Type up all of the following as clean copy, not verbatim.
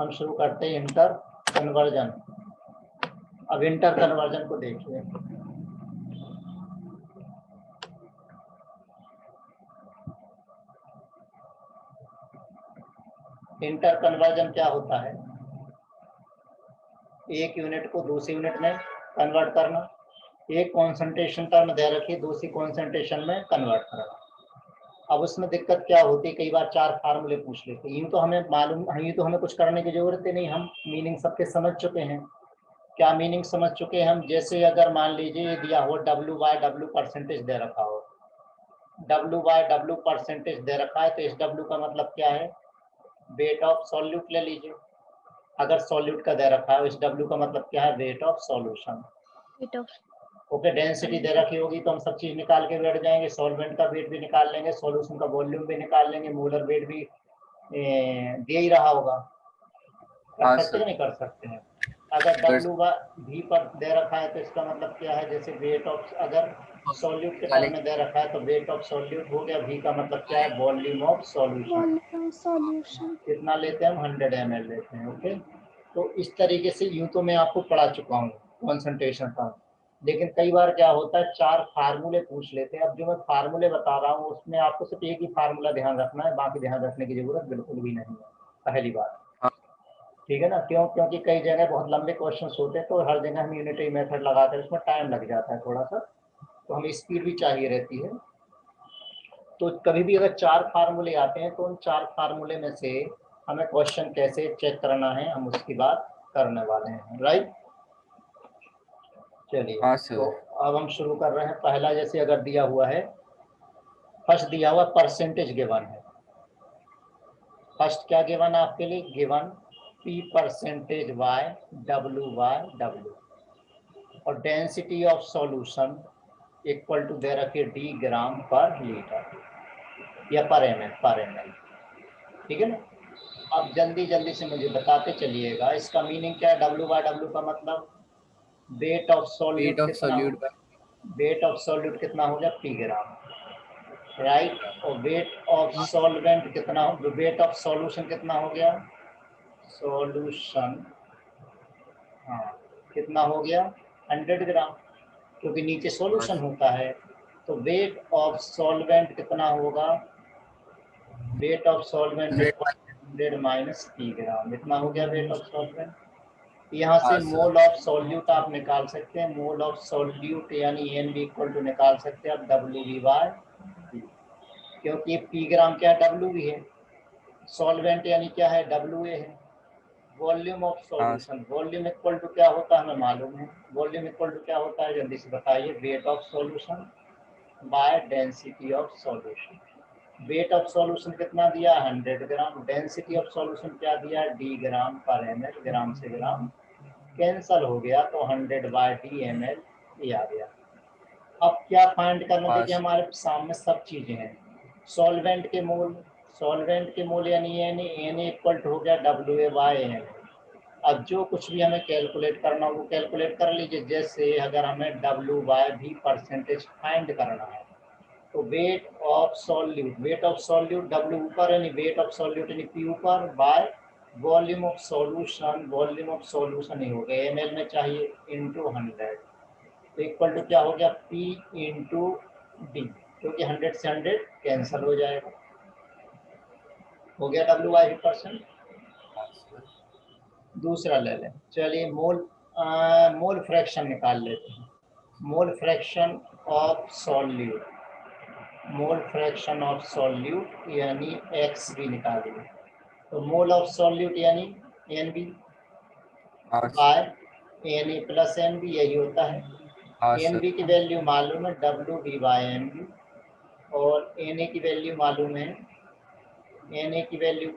हम शुरू करते हैं इंटर कन्वर्जन। अब इंटर कन्वर्जन को देखिए। इंटर कन्वर्जन क्या होता है? एक यूनिट को दूसरी यूनिट में कन्वर्ट करना, एक कॉन्सेंट्रेशन टर्म दे रखी दूसरी कॉन्सेंट्रेशन में कन्वर्ट करना। अब उसमें दिक्कत क्या होती है, कई बार 4 फार्मूले पूछ लेते हैं। यूँ तो हमें मालूम, यूँ तो हमें कुछ करने की जरूरत ही नहीं, हम मीनिंग सबके समझ चुके हैं। क्या मीनिंग समझ चुके हैं हम? जैसे अगर मान लीजिए दिया हो W/W परसेंटेज दे रखा हो, W/W परसेंटेज दे रखा है, तो इस W का मतलब क्या है? वेट ऑफ सॉल्यूट ले लीजिए। अगर सॉल्यूट का दे रखा है, इस W का मतलब क्या है? Weight of solution. Okay, density दे रखी होगी तो हम सब चीज निकाल के बैठ जाएंगे। सॉल्वेंट का वेट भी निकाल लेंगे, सॉल्यूशन का वॉल्यूम भी निकाल लेंगे, मोलर वेट भी दे ही रहा होगा। कर सकते हैं नहीं कर सकते हैं? अगर W/V पर दे रखा है तो इसका मतलब क्या है? जैसे वेट ऑफ, अगर सॉल्यूट के टर्म में दे रखा है तो वेट ऑफ सॉल्यूट हो गया। V का मतलब क्या है? Volume of solution. कितना लेते हैं हम? 100 ml लेते हैं। ओके, तो इस तरीके से यूं तो मैं आपको पढ़ा चुका हूँ कॉन्सेंट्रेशन का, लेकिन कई बार क्या होता है 4 फार्मूले पूछ लेते हैं। अब जो मैं फार्मूले बता रहा हूँ उसमें आपको सिर्फ एक ही फार्मूला ध्यान रखना है, बाकी ध्यान रखने की जरूरत बिल्कुल भी नहीं है। पहली बात, ठीक है ना? क्यों? क्योंकि कई जगह बहुत लंबे क्वेश्चंस होते हैं, तो हर जगह हम यूनिटरी मेथड लगाते हैं, उसमें टाइम लग जाता है थोड़ा सा, तो हमें स्पीड भी चाहिए रहती है। तो कभी भी अगर 4 फार्मूले आते हैं तो उन 4 फार्मूले में से हमें क्वेश्चन कैसे चेक करना है, हम उसकी बात करने वाले हैं। राइट, चलिए। तो अब हम शुरू कर रहे हैं। पहला, जैसे अगर दिया हुआ है, फर्स्ट दिया हुआ परसेंटेज गिवन है। फर्स्ट क्या गिवन है आपके लिए? गिवन P% Y W/W और density of solution equal to दे रखिए D ग्राम पर लीटर या पर ml। ठीक है ना? अब जल्दी जल्दी से मुझे बताते चलिएगा इसका मीनिंग क्या है। W/W का मतलब वेट ऑफ सॉल्यूट कितना हो? वेट ऑफ सॉल्यूट कितना हो गया? P ग्राम, राइट। और वेट ऑफ सॉल्वेंट कितना हो? वेट ऑफ सॉल्यूशन कितना हो गया? सॉल्यूशन, हाँ, कितना हो गया? 100 ग्राम, क्योंकि नीचे सॉल्यूशन होता है। तो वेट ऑफ सॉल्वेंट कितना होगा? Wait of solvent 100 minus P ग्राम। इतना हो गया वेट ऑफ सॉल्वेंट। यहाँ से मोल ऑफ सॉल्यूट आप निकाल सकते हैं। मोल ऑफ सॉल्यूट यानी NB इक्वल टू निकाल सकते हैं आप WV/P, क्योंकि P ग्राम क्या है? W है। सॉल्वेंट यानी क्या है? WA है। Volume of solution, volume equal to क्या होता है हमें मालूम है। वॉल्यूम इक्वल टू क्या होता है? जल्दी से बताइए। Wait of solution by density of solution. Weight of solution कितना दिया? 100 ग्राम। डेंसिटी ऑफ सॉल्यूशन क्या दिया? D gram per ml। ग्राम से ग्राम कैंसल हो गया तो 100/D ml ये आ गया। अब क्या फाइंड करना? देखिए हमारे सामने सब चीजें हैं। सॉल्वेंट के मोल, सॉल्वेंट के मोल यानी Na इक्वल टू हो गया WA/ml। अब जो कुछ भी हमें कैलकुलेट करना वो कैलकुलेट कर लीजिए। जैसे अगर हमें W/V परसेंटेज फाइंड करना है तो weight of solute, weight of solute W ऊपर यानी वेट ऑफ सॉल्यूट यानी P ऊपर, by volume of solution, volume of solution ही हो गया ml में चाहिए, इंटू 100। तो इक्वल टू क्या हो गया? P इंटू D, क्योंकि 100 से 100 कैंसिल हो जाएगा। हो गया W/V परसेंट। दूसरा ले लें, चलिए मोल फ्रैक्शन निकाल लेते हैं। Mole fraction of solute, mole fraction of solute यानी XV निकालिए। तो मोल ऑफ सॉल्यूट यानी NB by Na plus NB, यही होता है। NB की वैल्यू मालूम है WV/MB और Na की वैल्यू मालूम है। Na की वैल्यू,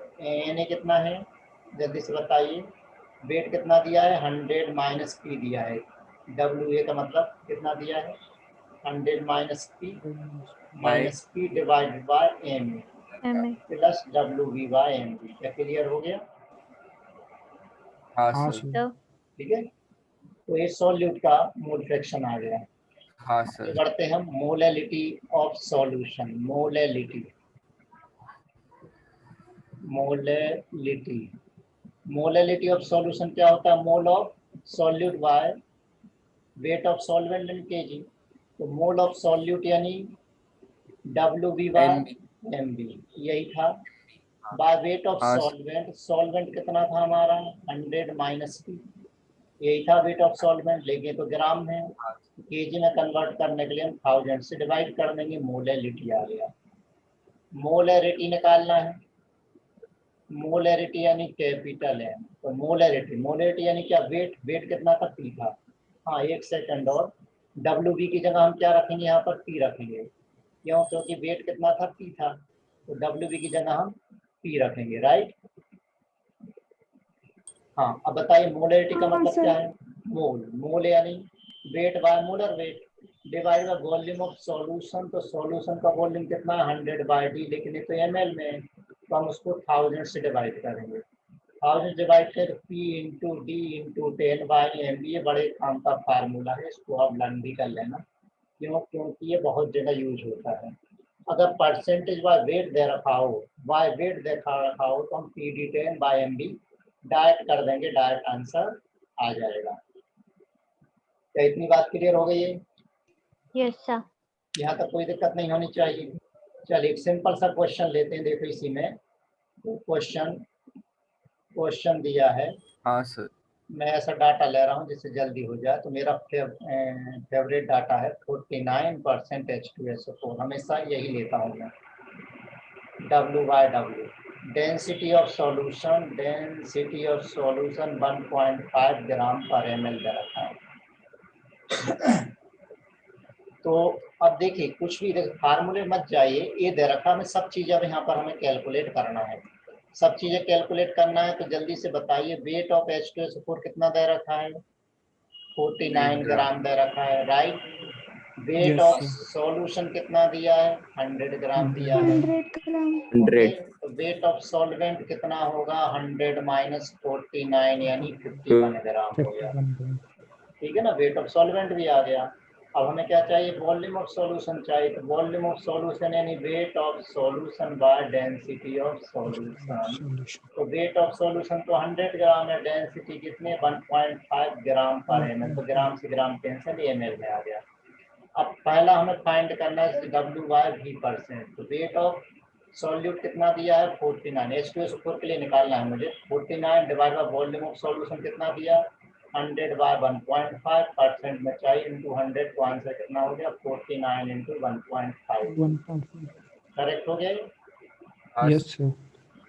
Na कितना है जल्दी से बताइए। वेट कितना दिया है? 100 माइनस P दिया है। WA का मतलब कितना दिया है? 100 minus P divided by MA plus WV/MB। क्या क्लियर हो गया? हाँ सर। ठीक है, तो ये सॉल्यूट का मोल फ्रैक्शन आ गया। हाँ सर। बढ़ते हैं molality of solution. Molality, molality molality of solution क्या होता है? Mole of solute bye weight of solvent in KG. तो मोल ऑफ सॉल्यूट यानी WB बाय MB, यही था। बाय वेट ऑफ हाँ सॉल्वेंट, सॉल्वेंट कितना था हमारा? 100 माइनस P, यही था वेट ऑफ सॉल्वेंट। लेकिन तो ग्राम है, केजी में कन्वर्ट करने के लिए हम 1000 से डिवाइड कर देंगे, मोलैलिटी आ गया। मोलैरिटी निकालना है, मोलैरिटी यानी कैपिटल है। तो मोलैरिटी यानी क्या? वेट, वेट कितना था? P था। हाँ, एक सेकंड और, WB की जगह हम क्या रखेंगे? यहाँ पर P रखेंगे। क्यों? क्योंकि वेट कितना था? P था। तो WB की जगह हम P रखेंगे, राइट। हाँ, अब बताइए मोलैरिटी का मतलब क्या है? मोल, मोल यानी weight by molar weight divide by volume of solution. तो सॉल्यूशन का वॉल्यूम कितना है? 100 बाय D, लेकिन ये तो ml में है, तो हम उसको 1000 से डिवाइड करेंगे। 1000 डिवाइड कर P into D into 10 by M। ये बड़े काम का फार्मूला है, इसको आप लर्न भी कर लेना। क्यों? क्योंकि ये बहुत जगह यूज होता है। अगर परसेंटेज बाय वेट दे रखा हो, बाय वेट देखा रखा हो, तो हम PD10 बाय MB डायरेक्ट कर देंगे, डायरेक्ट आंसर आ जाएगा। क्या इतनी बात क्लियर हो गई है? Yes sir. यहाँ तक कोई दिक्कत नहीं होनी चाहिए। चलिए एक सिंपल सा क्वेश्चन लेते हैं। देखो इसी में क्वेश्चन दिया है। हाँ सर। मैं ऐसा डाटा ले रहा हूँ जिससे जल्दी हो जाए। तो मेरा फेवरेट डाटा है 49% H2SO4, हमेशा यही लेता हूँ मैं। W/W density of solution, 1.5 gram per ml दे रखा है। तो अब देखिए, कुछ भी फार्मूले मत जाइए, ये दे रखा हमें सब चीज़। अब यहाँ पर हमें कैलकुलेट करना है, सब चीज़ें कैलकुलेट करना है। तो जल्दी से बताइए, वेट ऑफ H2SO4 कितना दे रखा है? 49 ग्राम दे रखा है, राइट। वेट ऑफ सॉल्यूशन कितना दिया है? 100 ग्राम दिया है। 100 ग्राम। ओके, तो वेट ऑफ सॉल्वेंट कितना होगा? 100 माइनस 49 यानी 51 ग्राम हो गया। ठीक है ना, वेट ऑफ सॉल्वेंट भी आ गया। अब हमें क्या चाहिए? वॉल्यूम ऑफ सॉल्यूशन चाहिए। तो वॉल्यूम ऑफ सॉल्यूशन यानी weight of solution by density of solution. तो वेट ऑफ सॉल्यूशन तो 100 ग्राम है, डेंसिटी कितने? 1.5 ग्राम पर ml। तो ग्राम से ग्राम कैंसिल, ml में आ गया। अब पहला हमें फाइंड करना है W/V%। तो वेट ऑफ सॉल्यूट कितना दिया है? 49। H2SO4 के लिए निकालना है मुझे। 49 divide by volume of solution कितना दिया? 100 बाय 1.5% में चाहिए इंटू 100, तो आंसर कितना हो गया? 49 इंटू 1.5। करेक्ट हो गया? Yes sir.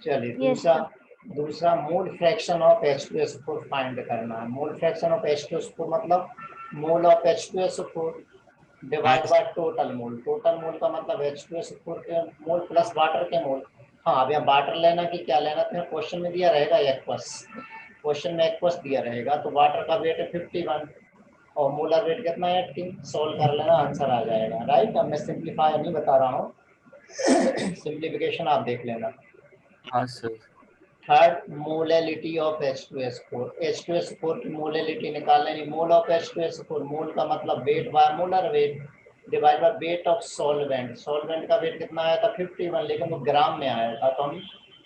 चलिए दूसरा मोल फ्रैक्शन ऑफ H2SO4 फाइंड करना है। मोल फ्रैक्शन ऑफ H2SO4 मतलब mole of H2SO4 divide by total mole. Total mole का मतलब H2SO4 के मोल प्लस वाटर के मोल। हाँ, अब यहाँ वाटर लेना कि क्या लेना? तो क्वेश्चन में दिया रहेगा एक्वस, क्वेश्चन में एक्वस दिया रहेगा। तो वाटर का वेट है 51 और मोलर वेट कितना है? 80। सोल्व कर लेना, आंसर आ जाएगा, राइट। अब मैं सिंप्लीफाई नहीं बता रहा हूँ, सिंप्लीफिकेशन आप देख लेना। हाँ sir. Third, molality of H2SO4। H2SO4 की मोलैलिटी निकालनी। मोल ऑफ H2SO4, मोल का मतलब weight by molar weight divide by weight of solvent. Solvent का वेट कितना आया था? 51, लेकिन वो ग्राम में आया था, तो हम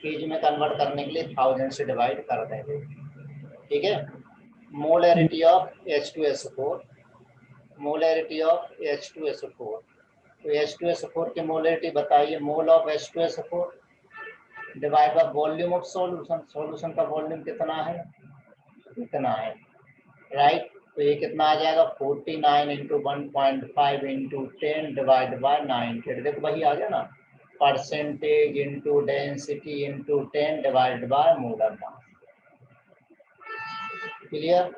केजी में कन्वर्ट करने के लिए 1000 से डिवाइड कर देंगे। ठीक है। Molarity of H2SO4, molarity of H2SO4। तो H2SO4 की मोलैरिटी बताइए। Mole of H2SO4 divide by volume of solution. Solution का वॉल्यूम कितना है? इतना है, राइट। तो ये कितना आ जाएगा? 49 इंटू 1.5 इंटू 10 डिवाइड बाय 90। देखो वही आ गया ना, percentage into density into 10 divide by molar mass. Clear?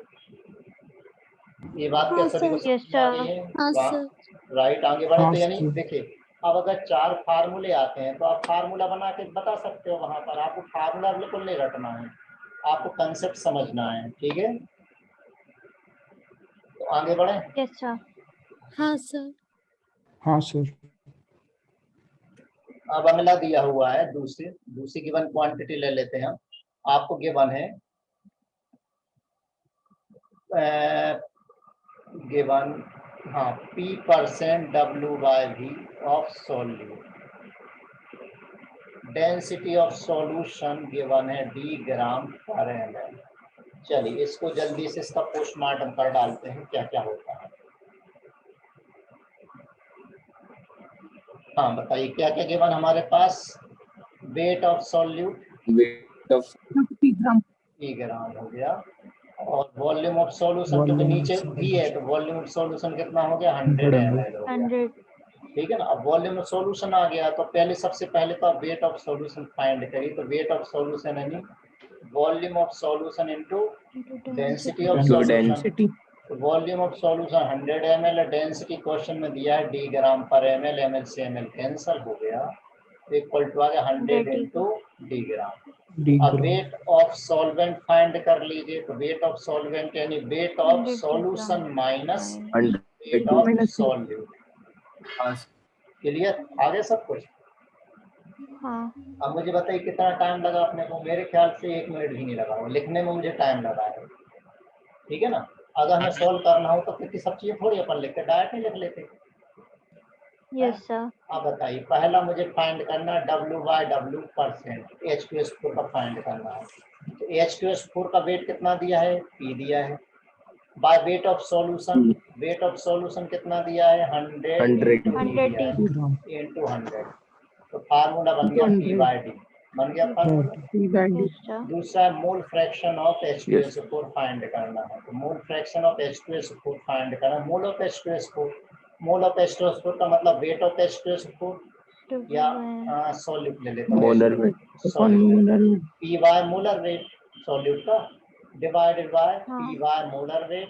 ये बात क्या सभी को समझ आ गई है? राइट, आगे बढ़े। तो यानी देखिए, अब अगर 4 फार्मूले आते हैं तो आप फार्मूला बना के बता सकते हो। वहां पर आपको फार्मूला बिल्कुल नहीं रटना है, आपको कंसेप्ट समझना है। ठीक है, तो आगे बढ़े। Yes sir. हाँ सर। हाँ सर। अब अगला दिया हुआ है दूसरी गिवन क्वांटिटी ले लेते हैं हम। आपको गिवन है गिवन हाँ P% W/V of solute. Density of solution given है डी ग्राम पर एमएल। चलिए इसको जल्दी से इसका पोस्टमार्टम कर डालते हैं क्या क्या होता है। हाँ बताइए क्या क्या गिवन हमारे पास। Weight of solute weight of e gram हो गया, और वॉल्यूम ऑफ सॉल्यूशन क्योंकि नीचे भी है तो वॉल्यूम ऑफ सॉल्यूशन कितना हो गया 100 ml हो गया। 100। ठीक है ना। अब वॉल्यूम ऑफ सॉल्यूशन आ गया तो पहले सबसे पहले तो आप वेट ऑफ सॉल्यूशन फाइंड करिए। तो वेट ऑफ सॉल्यूशन यानी volume of solution into density of solution. Volume of solution 100 ml, density question में दिया है डी ग्राम पर ml, ml से ml कैंसल हो गया, इक्वल टू आ गया 100 इंटू डी ग्राम। अब वेट ऑफ सॉल्वेंट फाइंड कर लीजिए। तो वेट ऑफ सॉल्वेंट यानी weight of solution minus weight of solute. हाँ क्लियर आगे सब कुछ। हाँ। अब मुझे बताइए कितना टाइम लगा अपने को। मेरे ख्याल से 1 मिनट भी नहीं लगा हो, लिखने में मुझे टाइम लगा है। ठीक है ना। अगर हमें सॉल्व करना हो तो कितनी सब चीजें थोड़ी अपन लिखते, डायरेक्ट नहीं लिख लेते। Yes sir. अब बताइए पहला मुझे फाइंड करना है W/W परसेंट H2S4 का फाइंड करना है। तो H2S4 का वेट कितना दिया है P दिया है, bye weight of solution. Weight of solution कितना दिया है 100 इंटू 100। तो फार्मूला बन गया P/D, बन गया फार्मूला। दूसरा मोल फ्रैक्शन ऑफ H2S4 फाइंड करना है। तो मोल फ्रैक्शन ऑफ H2S4 फाइंड करना है। Mole of H2S4, mole of H2S4 का मतलब वेट ऑफ H2S4 या सॉल्यूट ले लेते हैं molar weight, P by molar weight solute का divided by P by molar weight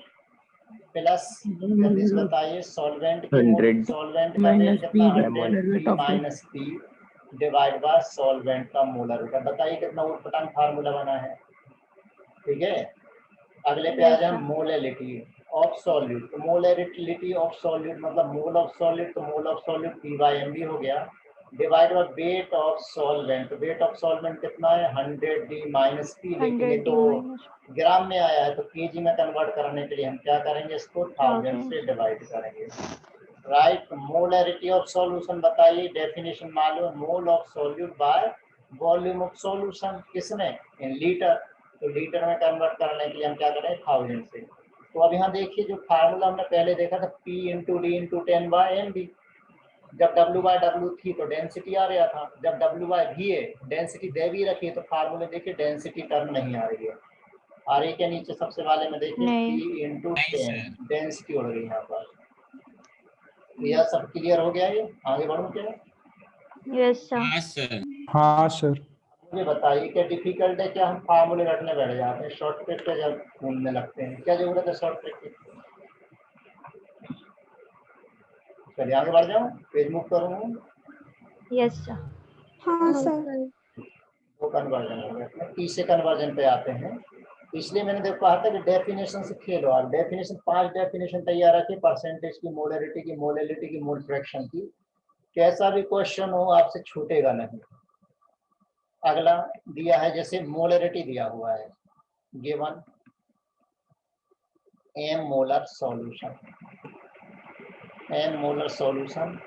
plus जल्दी से बताइए सॉल्वेंट की सॉल्वेंट का वेट कितना 100 P minus P divide by solvent का मोलर वेट। बताइए कितना ऊटपटांग फार्मूला बना है। ठीक है। अगले पे आ जाए मोलैलिटी ऑफ सॉल्यूट। तो मोलैलिटी ऑफ सॉल्यूट मतलब मोल ऑफ सॉल्यूट, तो मोल ऑफ सॉल्यूट P/mv हो गया divide by weight of solvent. Weight of solvent कितना है 100D माइनस P, लेकिन ये तो ग्राम में आया है तो केजी में कन्वर्ट करने के लिए हम क्या करेंगे, इसको 1000 से डिवाइड करेंगे। राइट। मोलैरिटी ऑफ सॉल्यूशन बताइए, डेफिनेशन मालूम, मोल of solute by volume of solution. किसने इन लीटर, तो लीटर में कन्वर्ट करने के लिए हम क्या करें 1000 से। तो अब यहाँ देखिए जो फार्मूला हमने पहले देखा था P into D into 10/mv। जब W/W थी तो डेंसिटी आ रहा था, जब W/V है डेंसिटी दे भी रखी है तो फार्मूले देखिए डेंसिटी टर्म नहीं आ रही है। आ रही के नीचे सबसे वाले में देखिए P इंटू 10 डेंसिटी हो रही है यहाँ पर। यह सब क्लियर हो गया। ये आगे बढ़ूं क्या। Yes sir. हाँ सर। मुझे बताइए क्या डिफिकल्ट है क्या हम फार्मूले रटने बैठ जाते हैं, शॉर्टकट पे जब घूमने लगते हैं, क्या जरूरत है शॉर्टकट की। चलिए आगे बढ़ जाऊं, पेज मूव करूँ। Yes sir. हाँ सर। वो कन्वर्जन हो गया। तीसरे कन्वर्जन पे आते हैं। इसलिए मैंने देखो कहा था कि डेफिनेशन से खेलो। आप डेफिनेशन 5 डेफिनेशन तैयार रखिए, परसेंटेज की, मोलैरिटी की, मोलैलिटी की, मोल फ्रैक्शन की। कैसा भी क्वेश्चन हो आपसे छूटेगा नहीं। अगला दिया है जैसे मोलैरिटी दिया हुआ है, given m molar solution, m molar solution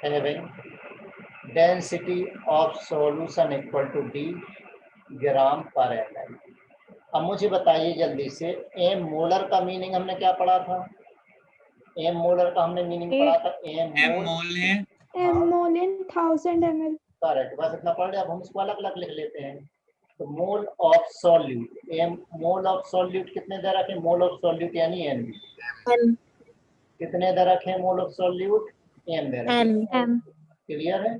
having density of solution equal to D gram per ml। अब मुझे बताइए जल्दी से m मोलर का मीनिंग हमने क्या पढ़ा था। m मोलर का हमने मीनिंग पढ़ा था m मोल है m मोल इन 1000 ml। करेक्ट, बस इतना पढ़ लिया। अब हम इसको अलग अलग लिख लेते हैं। तो mole of solute, m mole of solute कितने दे रखे, मोल ऑफ सॉल्यूट यानी n कितने दे रखे, मोल ऑफ सॉल्यूट m दे रखे। क्लियर है।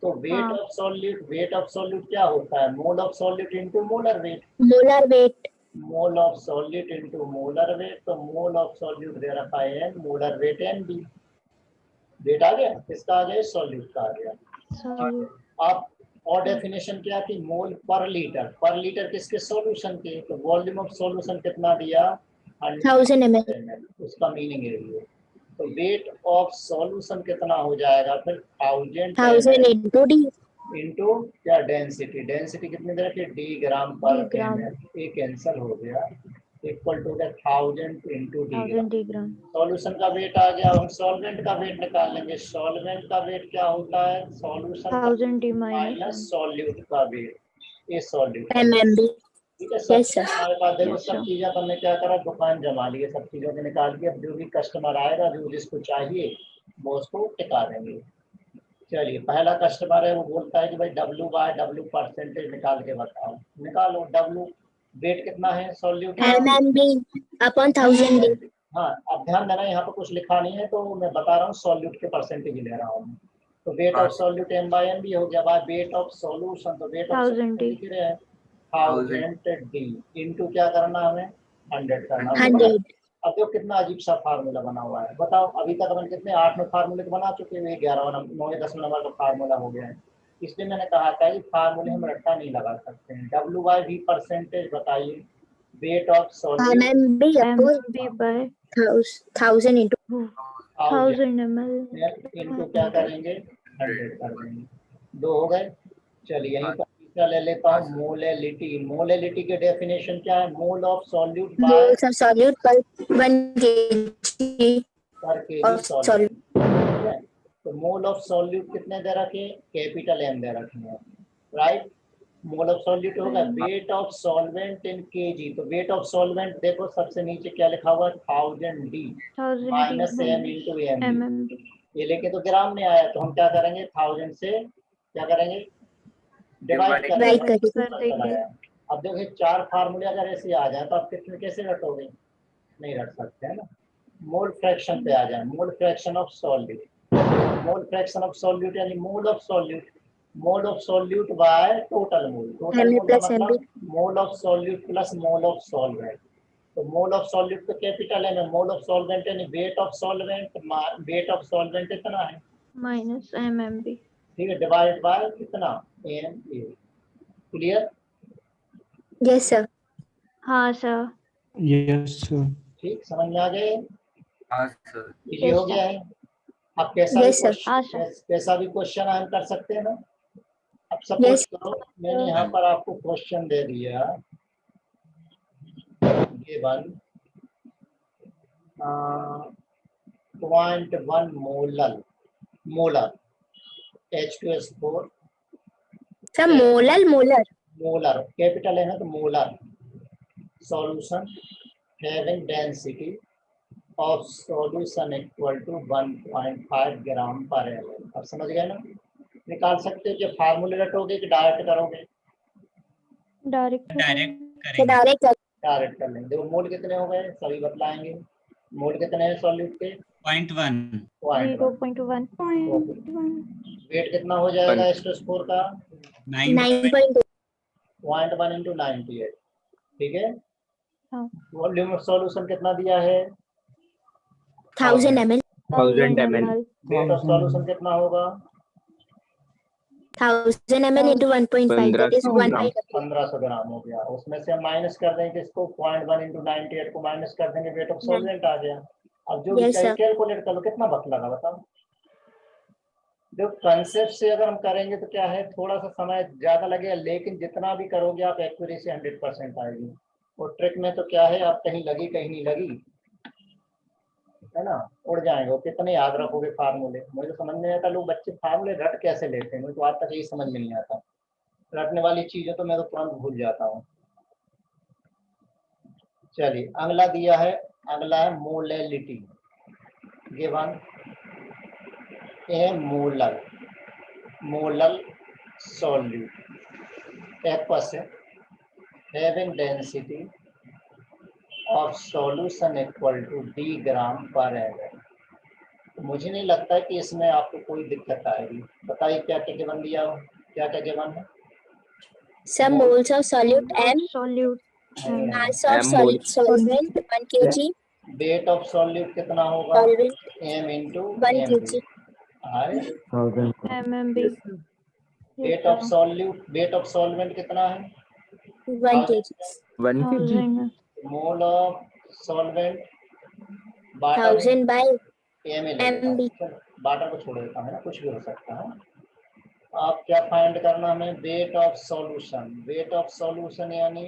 तो weight of solute, weight of solute क्या होता है, mole of solute into molar weight. Molar weight. Mole of solute into molar weight. तो मोल ऑफ सॉल्यूट दे रखा है n, molar weight NB। Weight आ गया, किसका आ गया, सॉल्यूट का आ गया। अब और डेफिनेशन क्या थी, मोल पर लीटर। पर लीटर किसके, सॉल्यूशन के। तो वॉल्यूम ऑफ सॉल्यूशन कितना दिया 1000 ml, उसका मीनिंग है ये। तो वेट ऑफ सॉल्यूशन कितना हो जाएगा फिर 1000 इंटू क्या डेंसिटी, डेंसिटी कितनी दे रखी D ग्राम पर ml। ये कैंसिल हो गया। Equal to 1000 into D 1000 D gram. Solution का वेट आ गया, हम सॉल्वेंट का वेट निकाल लेंगे। सॉल्वेंट का वेट क्या होता है? Solution 1000 D minus minus solute का वेट, ये सॉल्यूट। MMB. ठीक है, सब Yes, sir. हमारे पास देखो Yes, सब sir. चीजें हमने क्या करा, दुकान जमा ली है, सब चीजों के निकाल के अब जो भी कस्टमर आएगा, जो जिसको चाहिए वो उसको टिका देंगे। चलिए, पहला कस्टमर है, वो बोलता है कि भाई W/W परसेंटेज निकाल के बताओ। निकालो। W वेट कितना है सॉल्यूट का? MMB upon 1000 D. हाँ, अब ध्यान देना, यहाँ पर कुछ लिखा नहीं है तो मैं बता रहा हूँ, सॉल्यूट के परसेंटेज ले रहा हूँ। तो वेट ऑफ सॉल्यूट M/N हो गया। बाद वेट ऑफ सॉल्यूशन, तो वेट ऑफ 1000 D. लिख रहे हैं 1000 D इंटू क्या करना है हमें? 100 करना। 100. अब देखो कितना अजीब सा फार्मूला बना हुआ है, बताओ। अभी तक अपन कितने 8 में फार्मूले तो बना चुके हैं, 11 9 10 नंबर का फार्मूला हो गया है। इसलिए मैंने कहा था कि फार्मूले हम रट्टा नहीं लगा सकते हैं। W/V परसेंटेज बताइए, wait of solute MMB upon MMB by 1000 into 1000 ml. Into क्या करेंगे? 100 कर देंगे। 2 हो गए। चलिए, यहीं पर तीसरा ले लेता हूँ, मोलेलिटी। मोलेलिटी के डेफिनेशन क्या है? Mole of solute bye moles of solute per 1 kg पर केजी of सॉल्यूट। solute. ठीक है, तो मोल ऑफ सॉल्यूट कितने दे रखे? कैपिटल M दे रखे हैं, राइट। मोल ऑफ सॉल्यूट होगा wait of solvent in KG. तो वेट ऑफ सॉल्वेंट देखो सबसे नीचे क्या लिखा हुआ है? 1000 D 1000 D minus M minus into M। MMB. ये लेके तो ग्राम में आया, तो हम क्या करेंगे? 1000 से क्या करेंगे? डिवाइड Divide करेंगे। कर देंगे। अब देखिए 4 फार्मूले अगर ऐसे आ जाए तो आप कितने कैसे रटोगे? नहीं रट सकते, है ना। मोल फ्रैक्शन पे आ जाए, mole fraction of solute. Mole fraction of solute यानी mole of solute, mole of solute by total mole. Total MB mole का plus मतलब mole of solute plus mole of solvent. तो मोल ऑफ सॉल्यूट तो capital है ना, mole of solvent यानी weight of solvent. Weight of solvent कितना है? minus MMB. ठीक है, डिवाइड बाय कितना? MA। क्लियर? Yes, sir. हाँ sir. Yes, sir. ठीक, समझ में आ गए? हाँ सर। ये हो गया है। अब कैसा Yes, sir. हाँ, sir. कैसा भी क्वेश्चन हम कर सकते हैं ना। अब सपोज Yes. करो मैंने यहाँ पर आपको क्वेश्चन दे दिया, given 0.1 molar H2S4। Sir, molar. Molar capital है ना, तो molar solution having density of solution equal to 1.5 gram per ml। अब समझ गए ना? निकाल सकते हो। जो फार्मूले रटोगे कि डायरेक्ट करोगे? डायरेक्ट So direct डायरेक्ट कर लेंगे। देखो मोल कितने हो गए सभी बतलाएंगे। मोल कितने हैं सॉल्यूट के? 0.1 0.1 वेट कितना हो जाएगा H2S4 का? 9.2. 0.1 इंटू 98। ठीक है, हाँ। वॉल्यूम ऑफ सॉल्यूशन कितना दिया है? 1000 ml. 1000 ml. Wait of solution कितना होगा? 1000 ml into 1.5. That is 1 ग्राम। 1500 ग्राम हो गया। उसमें से हम माइनस कर देंगे इसको, 0.1 इंटू 98 को माइनस कर देंगे, वेट ऑफ सॉल्वेंट आ गया। अब जो भी Yes, चाहिए sir. कैलकुलेट कर लो, कितना वक्त लगा बताओ। जो कंसेप्ट से अगर हम करेंगे तो क्या है, थोड़ा सा समय ज्यादा लगेगा, लेकिन जितना भी करोगे आप एक्यूरेसी 100% आएगी। और ट्रिक में तो क्या है, आप कहीं लगी कहीं नहीं लगी, है ना, उड़ जाएंगे। वो कितने याद रखोगे फार्मूले? मुझे तो समझ नहीं आता लोग बच्चे फार्मूले रट कैसे लेते हैं, मुझे तो आज तक यही समझ में नहीं आता। रटने वाली चीजें तो मैं तो तुरंत भूल जाता हूँ। चलिए अगला दिया है, अगला है molality. Given a molar solute aqueous having density of solution equal to D gram per ml। मुझे नहीं लगता कि इसमें आपको कोई दिक्कत आएगी। बताइए क्या क्या गिवन दिया हो, क्या क्या गिवन है? Some moles of solute M. solute Mass of M mole. solvent 1 kg. Weight of solute कितना होगा? Solvent M into 1 kg. MMB weight of solute, weight of solvent कितना है? 1 kg. 1 kg. 1000 mole of solvent water 1000 by MB। Water को छोड़ देता है ना, कुछ भी हो सकता है। आप क्या फाइंड करना हमें? Wait of solution. Weight of solution यानी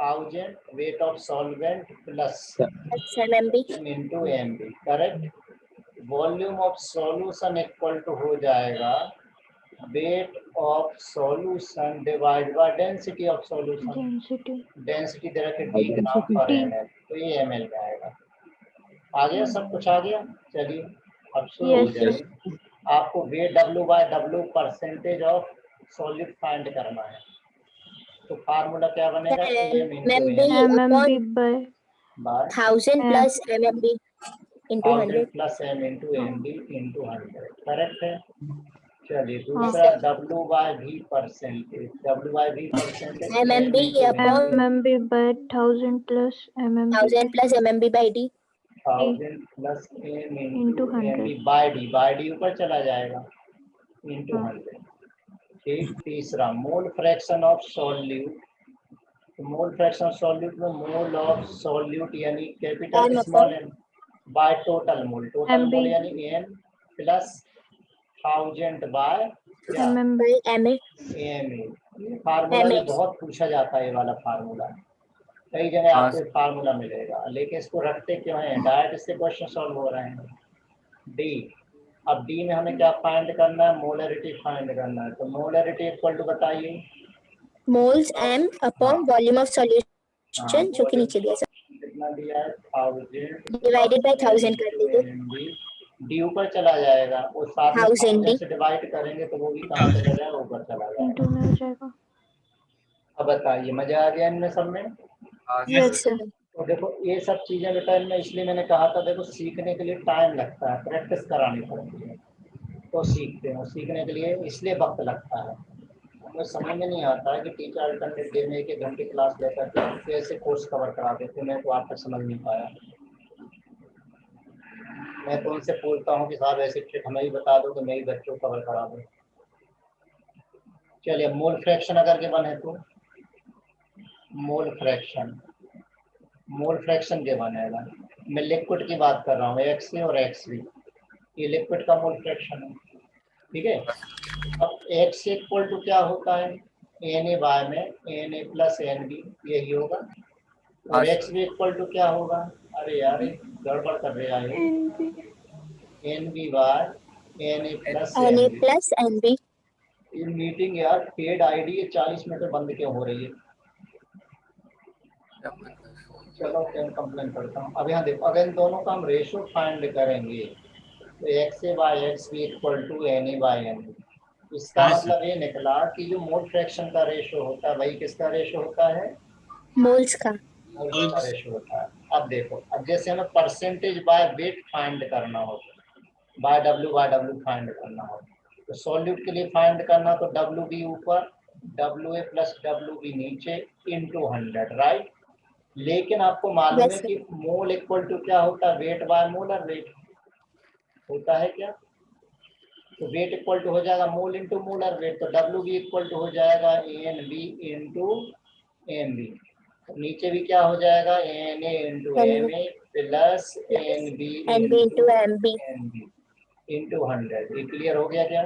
1000 weight of solvent plus MMB. m into mb, correct. Volume of solution equal to हो जाएगा weight of solution divide by density of solution. Density density दे रखे d ग्राम per ml, तो ये ml में आएगा। आ गया, सब कुछ आ गया। चलिए अब शुरू हो Yes, sir. जाइए। आपको weight W/W percentage of solid find करना है। तो फार्मूला क्या बनेगा? MMB MMB by by 1000 plus MMB into 100. 1000 plus m into mb into 100, correct है। चलिए Yes, दूसरा sir. W/V percentage, W/V percentage MMB upon MMB by 1000 plus MMB 1000 plus MMB by D. 1000 plus m Into into 100. mb by D ऊपर चला जाएगा into 100। ठीक, तीसरा mole fraction of solute. Mole fraction of solute में mole of solute यानी capital M small upon m by total mole MB. यानी m plus 1000 by क्या MMB by MA. M. Formula भी MX. बहुत पूछा जाता है, ये वाला फार्मूला कई जगह हाँ, आपको फार्मूला मिलेगा, लेकिन इसको रखते क्यों हैं? डायरेक्ट इससे क्वेश्चन सॉल्व हो रहे हैं। डी, अब डी में हमें क्या फाइंड करना है? मोलरिटी फाइंड करना है। तो मोलरिटी इक्वल टू बताइए। Moles M upon volume of हाँ, solution जो कि नीचे दिया सर कितना दिया है? 1000 divided by 1000 कर लीजिए. डी ऊपर चला जाएगा, वो साथ में 1000 1000 से डिवाइड करेंगे तो वो भी कहाँ चला जाएगा? ऊपर चला जाएगा। into में हो जाएगा। अब बताइए, मजा आ गया इनमें सब में? हाँ, Yes sir. तो देखो ये सब चीजें बेटा इनमें इसलिए मैंने कहा था, देखो सीखने के लिए टाइम लगता है, प्रैक्टिस करानी पड़ती है तो सीखते हैं। सीखने के लिए इसलिए वक्त लगता है। हमें समझ में नहीं आता है कि टीचर अल्टरनेट डे में 1 घंटे क्लास लेकर के कैसे कोर्स कवर करा देते, मैं तो आप तक समझ नहीं पाया। मैं तो उनसे पूछता हूँ कि साहब ऐसी ट्रिक हमें ही बता दो कि मैं ही बच्चों को कवर करा दूँ। चलिए मोल फ्रैक्शन अगर गिवन है तो मोल फ्रैक्शन गिवन है। मैं लिक्विड की बात कर रहा हूँ, XA और XV, ये लिक्विड का मोल फ्रैक्शन है, ठीक है। अब XA इक्वल टू क्या होता है? Na बाय में Na प्लस NB, यही होगा। और XV इक्वल टू क्या होगा? अरे यार गड़बड़ कर रहे हैं, NB by Na plus NA NB। plus NB. ये मीटिंग यार पेड आईडी 40 मिनट में बंद क्यों हो रही है? चलो क्या कंप्लेन करता हूँ। अब यहाँ देखो, अगर इन दोनों का हम रेशो फाइंड करेंगे तो XA by XB equal to NA by NB। इसका मतलब ये निकला कि जो मोल फ्रैक्शन का रेशो होता है वही किसका रेशो होता है? Moles का. मोल्स का रेशो होता है। अब देखो, अब जैसे हमें परसेंटेज बाय वेट फाइंड करना हो, बाय W फाइंड करना हो, तो सॉल्यूट के लिए फाइंड करना तो WB ऊपर, WA प्लस WB नीचे इंटू 100, राइट। लेकिन आपको मालूम Yes, है sir. कि मोल इक्वल टू क्या होता है? वेट बाय मोलर वेट होता है क्या? तो वेट इक्वल टू हो जाएगा मोल इंटू मोलर वेट, तो WB इक्वल टू हो जाएगा NB इंटू MB। नीचे भी क्या हो जाएगा? Na into MA plus NB NB into MB. Into 100। ये क्लियर हो गया क्या?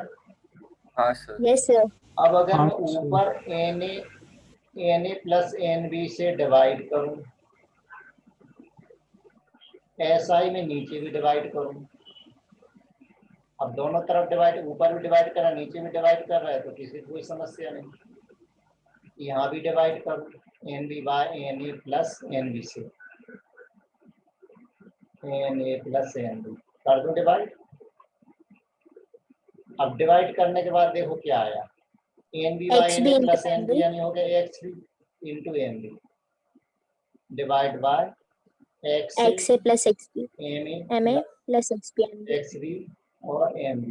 हाँ सर। Yes sir. अब अगर हाँ, मैं सर। ऊपर Na प्लस NB से डिवाइड करूं, SI में नीचे भी डिवाइड करूं, अब दोनों तरफ डिवाइड, ऊपर भी डिवाइड कर रहा है नीचे भी डिवाइड कर रहा है, तो किसी कोई समस्या नहीं। यहाँ भी डिवाइड करूं NB by Na plus NB से, Na प्लस NB कर दूं डिवाइड। अब डिवाइड करने के बाद देखो क्या आया? NB by XB Na into plus NB MB. यानी हो गया XB into MB divide by XA plus XB. MA MA plus XB. MB. XB और MB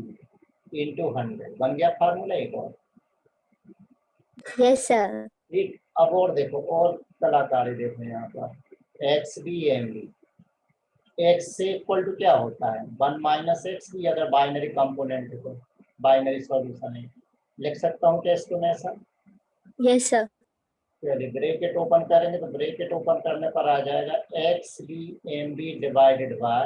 इंटू 100 बन गया फार्मूला एक और। Yes sir. ठीक, अब और देखो, और कलाकारी देखो यहाँ पर XB MB। X से इक्वल टू क्या होता है? 1 माइनस XB, अगर बाइनरी कंपोनेंट है तो बाइनरी सॉल्यूशन है। लिख सकता हूँ क्या इसको मैं ऐसा? Yes sir. चलिए ब्रैकेट ओपन करेंगे तो ब्रैकेट ओपन करने पर आ जाएगा XB MB divided by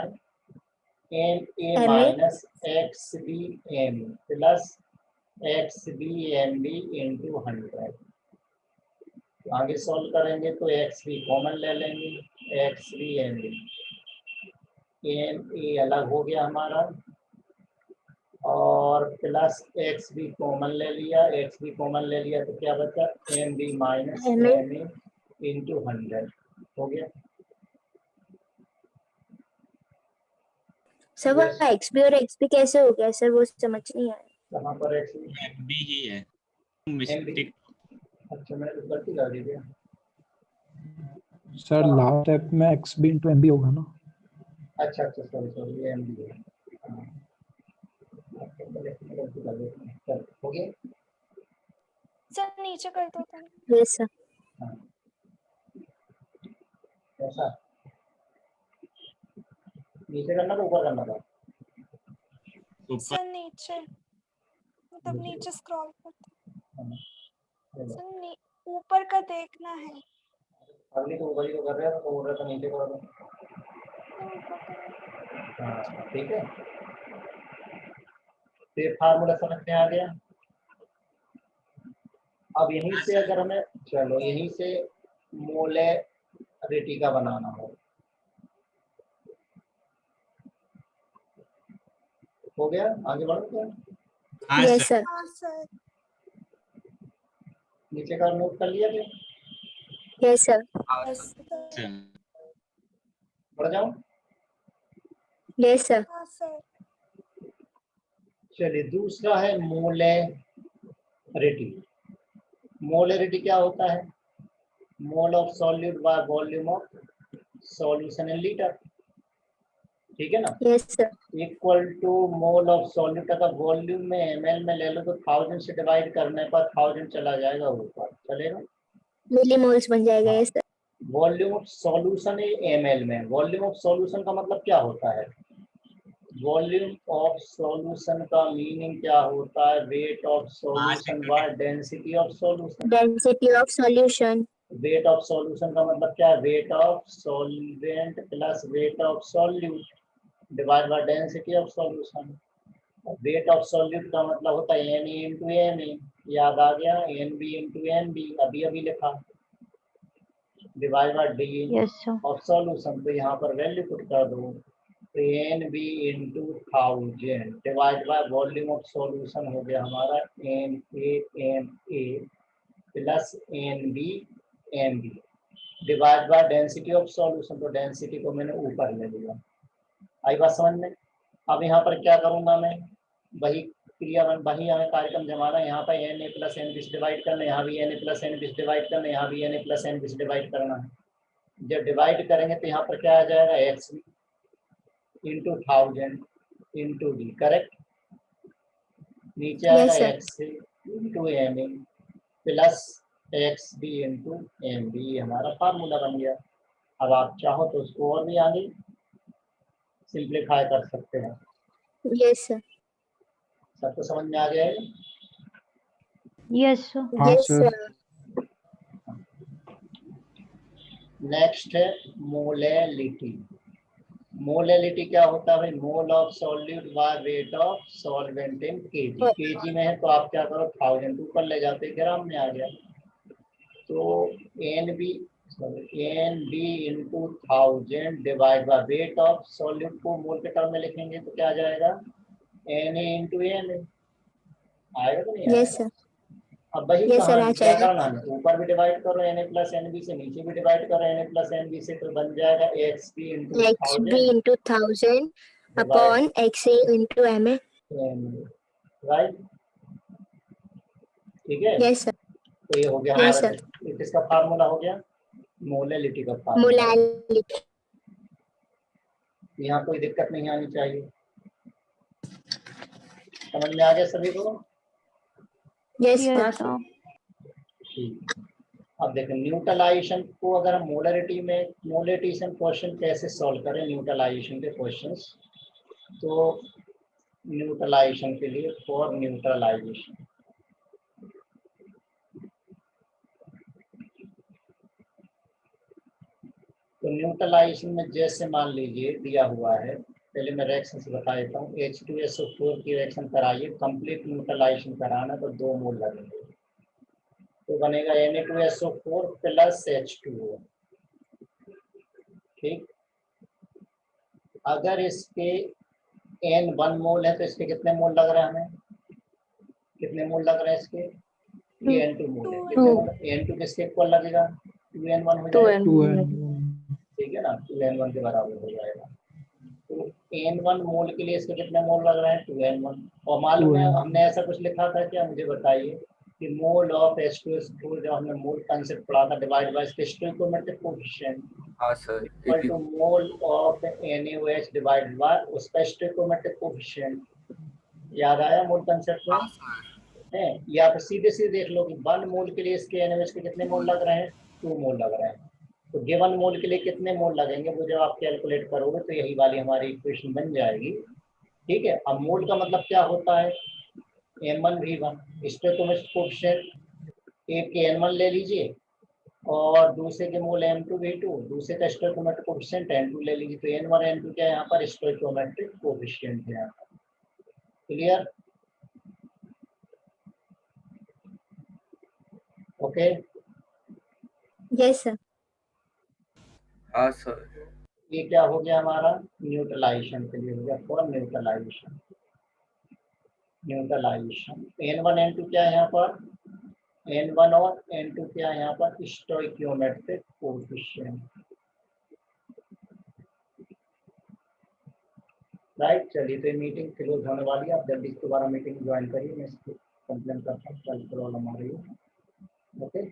MA minus XB MB plus XB MB into 100। आगे सॉल्व करेंगे तो एक्स भी कॉमन ले लेंगे, x b m b, m a अलग हो गया हमारा, और प्लस एक्स भी कॉमन ले लिया, एक्स भी कॉमन ले लिया तो क्या बचा, m b minus m MA a into 100 हो गया। सर वो XB और XB कैसे हो गया सर, वो समझ नहीं आया। कहाँ पर एक्स बी, MB ही है, एम बी, मिस्टेक। अच्छा मैंने तो गलती कर दी क्या? सर लास्ट स्टेप में x b into m b होगा ना। अच्छा अच्छा सॉरी सॉरी, ये एम बी है। हाँ, गलती कर दी। चल हो गया। सर नीचे कर दो तुम। Yes sir. हाँ ऐसा नीचे करना था ऊपर करना था? ऊपर सर नीचे, मतलब नीचे स्क्रॉल करते। हाँ, चलो। सर ऊपर का देखना है। अगली तो ऊपर ही तो कर रहे हो, तो बोल रहा था नीचे कर दो। सर ऊपर का। हाँ ठीक है, फिर फार्मूला समझ में आ गया। अब यहीं से अगर हमें, चलो यहीं से मोलैरिटी का बनाना हो गया, आगे बढ़ो क्या? हाँ यस सर। सर। हाँ सर। नीचे का नोट कर लिया क्या? Yes sir. Yes sir. बढ़ जाओ। Yes sir. हाँ सर। चलिए दूसरा है मोलैरिटी। मोलैरिटी क्या होता है? Mole of solute by volume of solution in litre, ठीक है ना? Yes sir. Equal to mole of solute, अगर वॉल्यूम में ml में ले लो तो 1000 से डिवाइड करने पर 1000 चला जाएगा ऊपर, चलेगा? मिलीमोल्स बन जाएगा। हाँ। Yes sir. Volume of solution ml में, वॉल्यूम ऑफ सॉल्यूशन का मतलब क्या होता है? वॉल्यूम ऑफ सॉल्यूशन का मीनिंग क्या होता है? Weight of solution by density of solution. Density of solution. Weight of solution का मतलब क्या है? Weight of solvent plus weight of solute divide by density of solution. Weight of solute का मतलब होता है n e into m a, याद आ गया? N b into n b, अभी अभी लिखा, divide by D Yes, sir. Of solution. तो यहाँ पर वैल्यू पुट कर दो, n b into 1000 divide by volume of solution हो गया हमारा n a plus n b m b divide by density of solution. तो डेंसिटी को मैंने ऊपर ले लिया। आई बात समझ में? अब यहाँ पर क्या करूँगा मैं, वही क्रिया, वही हमें कार्यक्रम जमाना, यहाँ पर n a plus n b से डिवाइड करना, यहाँ भी n a plus n b से डिवाइड करना, यहाँ भी n a plus n b से डिवाइड करना है। जब डिवाइड करेंगे तो यहाँ पर क्या आ जाएगा, x into 1000 into D, correct? नीचे आएगा Yes, sir. X into m a plus x b into m b, हमारा फार्मूला बन गया। अब आप चाहो तो उसको और भी आगे सिंप्लीफाई कर सकते हैं। Yes, sir. सबको समझ में आ गया है? Yes, sir. हाँ Yes, सर। sir. नेक्स्ट है मोलैलिटी। मोलैलिटी क्या होता है भाई? मोल of solute bye weight of solvent in KG. KG में है तो आप क्या करो, 1000 ऊपर ले जाते, ग्राम में आ गया। तो n b into 1000 divide by weight of solute को मोल के टर्म में लिखेंगे तो क्या आ जाएगा, n a into n a, आएगा तो नहीं आएगा? Yes, sir. अब वही Yes, sir, कहानी, आ क्या जाएगा। करना है, ऊपर भी डिवाइड करो n a plus n b से, नीचे भी डिवाइड करो n a plus n b से, तो बन जाएगा x b into XB into 1000 upon XA into MA. Right, ठीक है? Yes, sir. तो ये हो गया Yes, हमारा, sir. ये किसका फार्मूला हो गया? मोलैलिटी का फार्मूला। Molality. यहाँ कोई दिक्कत नहीं आनी चाहिए। समझ में आ गया सभी को? Yes, Yes, sir. sir. ठीक। अब देखें न्यूट्रलाइजेशन को, अगर हम मोलैरिटी में मोलैरिटेशन क्वेश्चन कैसे सॉल्व करें, न्यूट्रलाइजेशन के क्वेश्चंस, तो न्यूट्रलाइजेशन के लिए, फॉर न्यूट्रलाइजेशन तो न्यूट्रलाइजेशन में जैसे मान लीजिए दिया हुआ है, पहले मैं रिएक्शन से बता देता हूँ। H2SO4 की रिएक्शन कराइए, कंप्लीट न्यूट्रलाइजेशन कराना तो 2 मोल लगेंगे। तो बनेगा Na2SO4 प्लस H2O। ठीक, अगर इसके N1 मोल है तो इसके कितने मोल लग रहे हैं हमें, कितने मोल लग रहे हैं इसके, ये N2 मोल है, कितने मोल, N2 किसके इक्वल लगेगा, 2N1 हो जाएगा, 2N ठीक है ना, 2N1 के बराबर हो जाएगा। तो N1 मोल के लिए इसके कितने मोल लग रहे हैं, 2N1। और मालूम है 2N1। हमने ऐसा कुछ लिखा था क्या, मुझे बताइए, कि मोल ऑफ H2SO4 जब हमने मोल कंसेप्ट पढ़ा था, डिवाइड बाय स्टोइकोमेट्रिक कोएफिशिएंट हाँ सर, equal to mole of NaOH divided by उसका स्टोइकोमेट्रिक कोएफिशिएंट। याद आया मोल कंसेप्ट में हाँ सर, है, या फिर सीधे सीधे देख लो कि 1 मोल के लिए इसके NaOH के कितने मोल लग रहे हैं, 2 मोल लग रहे हैं। तो गिवन मोल के लिए कितने मोल लगेंगे वो जब आप कैलकुलेट करोगे तो यही वाली हमारी इक्वेशन बन जाएगी। ठीक है, अब मोल का मतलब क्या होता है, M1V1 स्टोइकोमेट्रिक कोएफिशिएंट, एक के N1 ले लीजिए और दूसरे के मोल M2V2, दूसरे का स्टोइकोमेट्रिक कोएफिशिएंट N2 ले लीजिए। तो N1 N2 क्या है यहाँ पर, स्टोइकोमेट्रिक कोएफिशिएंट है यहाँ पर। Clear, okay. Yes sir. हाँ सर, ये क्या हो गया हमारा, न्यूट्रलाइजेशन के लिए हो गया, for neutralisation. Neutralisation N1 N2 क्या है यहाँ पर, N1 और N2 क्या है यहाँ पर, स्टोइकियोमेट्रिक कोएफिशिएंट। राइट, चलिए तो ये मीटिंग क्लोज होने वाली है, आप जल्दी दोबारा मीटिंग ज्वाइन करिए, मैं इसको कंप्लेन करता हूँ, कल प्रॉब्लम आ रही है। ओके।